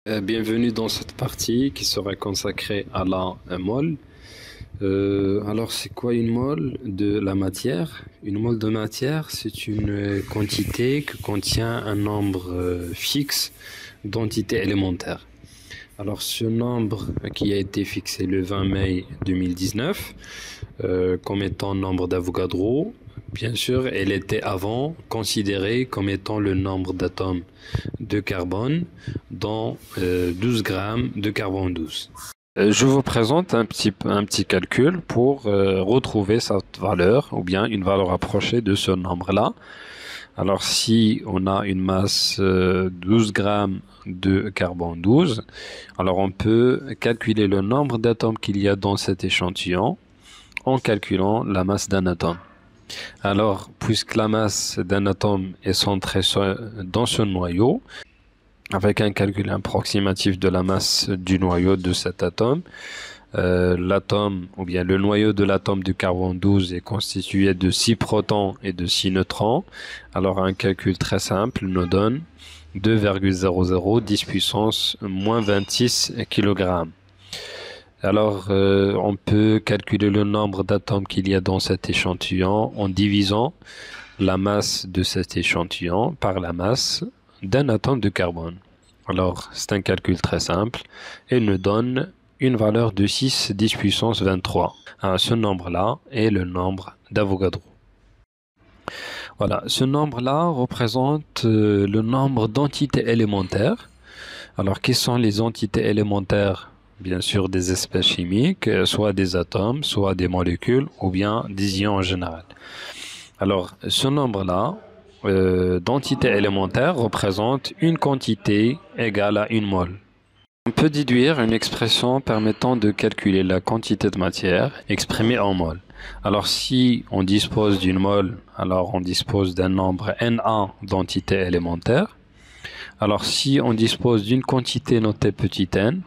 Bienvenue dans cette partie qui sera consacrée à la mole. Alors, c'est quoi une mole de la matière? Une mole de matière, c'est une quantité qui contient un nombre fixe d'entités élémentaires. Alors, ce nombre qui a été fixé le 20 mai 2019 comme étant nombre d'Avogadro, bien sûr, elle était avant considérée comme étant le nombre d'atomes de carbone dans 12 grammes de carbone 12. Je vous présente un petit calcul pour retrouver cette valeur ou bien une valeur approchée de ce nombre-là. Alors, si on a une masse 12 grammes de carbone 12, alors on peut calculer le nombre d'atomes qu'il y a dans cet échantillon en calculant la masse d'un atome. Alors, puisque la masse d'un atome est centrée dans ce noyau, avec un calcul approximatif de la masse du noyau de cet atome, l'atome ou bien le noyau de l'atome du carbone 12 est constitué de 6 protons et de 6 neutrons. Alors un calcul très simple nous donne 2,00 puissance moins 26 kg. Alors on peut calculer le nombre d'atomes qu'il y a dans cet échantillon en divisant la masse de cet échantillon par la masse d'un atome de carbone. Alors c'est un calcul très simple et nous donne une valeur de 6 puissance 23. Ce nombre-là est le nombre d'Avogadro. Voilà, ce nombre-là représente le nombre d'entités élémentaires. Alors, quelles sont les entités élémentaires? Bien sûr, des espèces chimiques, soit des atomes, soit des molécules, ou bien des ions en général. Alors, ce nombre-là d'entités élémentaires représente une quantité égale à une mole. On peut déduire une expression permettant de calculer la quantité de matière exprimée en mol. Alors si on dispose d'une mole, alors on dispose d'un nombre Na d'entités élémentaires. Alors si on dispose d'une quantité notée petit n,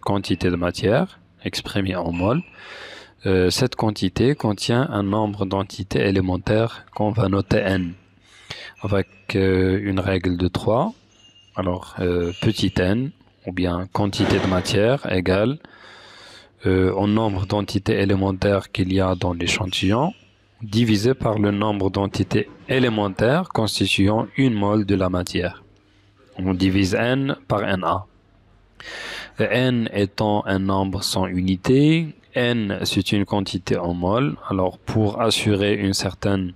quantité de matière exprimée en mol, cette quantité contient un nombre d'entités élémentaires qu'on va noter n, avec une règle de 3. Alors petit n, ou bien quantité de matière égale au nombre d'entités élémentaires qu'il y a dans l'échantillon, divisé par le nombre d'entités élémentaires constituant une mole de la matière. On divise n par Na. N étant un nombre sans unité, n c'est une quantité en mol. Alors pour assurer une certaine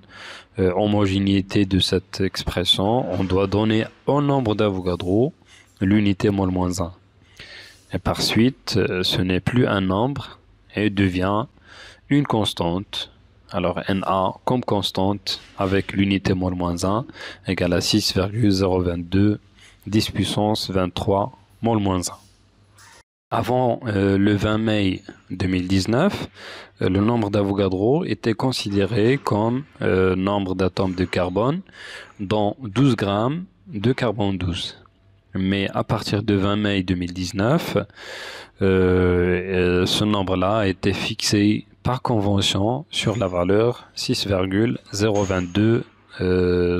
homogénéité de cette expression, on doit donner au nombre d'Avogadro l'unité mol moins 1. Et par suite, ce n'est plus un nombre et devient une constante. Alors Na comme constante avec l'unité mol moins 1 égale à 6,022 10 puissance 23 mol moins 1. Avant le 20 mai 2019, le nombre d'Avogadro était considéré comme nombre d'atomes de carbone dans 12 grammes de carbone 12. Mais à partir de 20 mai 2019, ce nombre-là a été fixé par convention sur la valeur 6,022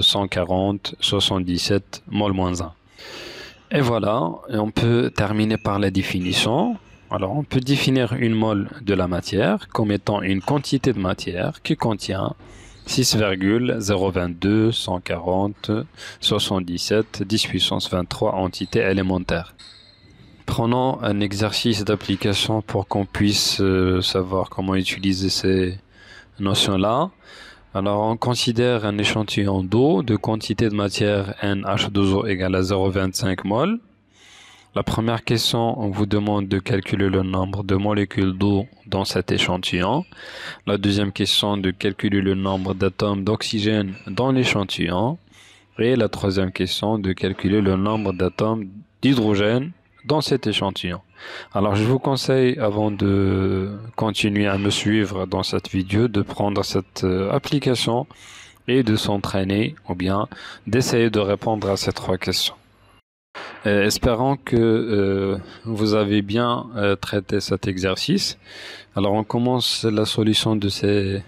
140 77 mol moins 1. Et voilà, on peut terminer par la définition. Alors, on peut définir une mole de la matière comme étant une quantité de matière qui contient 6,022 140 77 10 puissance 23 entités élémentaires. Prenons un exercice d'application pour qu'on puisse savoir comment utiliser ces notions-là. Alors, on considère un échantillon d'eau de quantité de matière NH2O égale à 0,25 mol. La première question, on vous demande de calculer le nombre de molécules d'eau dans cet échantillon. La deuxième question, de calculer le nombre d'atomes d'oxygène dans l'échantillon. Et la troisième question, de calculer le nombre d'atomes d'hydrogène dans cet échantillon. Alors, je vous conseille, avant de continuer à me suivre dans cette vidéo, de prendre cette application et de s'entraîner, ou bien d'essayer de répondre à ces trois questions. Espérons que vous avez bien traité cet exercice. Alors, on commence la solution de ces